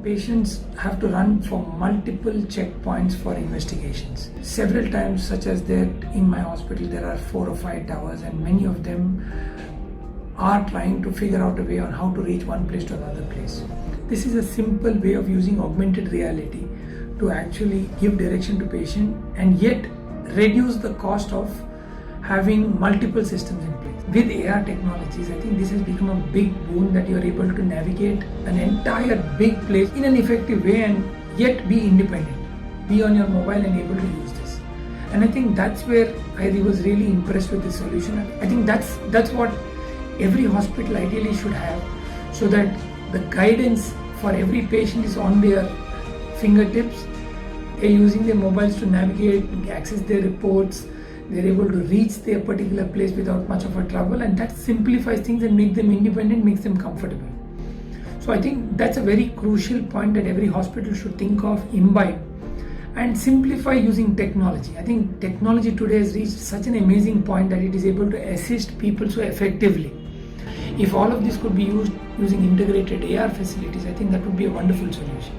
patients have to run for multiple checkpoints for investigations. Several times, such as that in my hospital, there are 4 or 5 towers, and many of them are trying to figure out a way on how to reach one place to another place. This is a simple way of using augmented reality to actually give direction to patient and yet reduce the cost of having multiple systems in place. With AR technologies, I think this has become a big boon that you are able to navigate an entire big place in an effective way and yet be independent, be on your mobile and able to use this. And I think that's where I was really impressed with this solution. I think that's what every hospital ideally should have, so that the guidance for every patient is on their fingertips. They're using their mobiles to navigate, access their reports. They're able to reach their particular place without much of a trouble, and that simplifies things and makes them independent, makes them comfortable. So I think that's a very crucial point that every hospital should think of, imbibe, and simplify using technology. I think technology today has reached such an amazing point that it is able to assist people so effectively. If all of this could be used using integrated AR facilities, I think that would be a wonderful solution.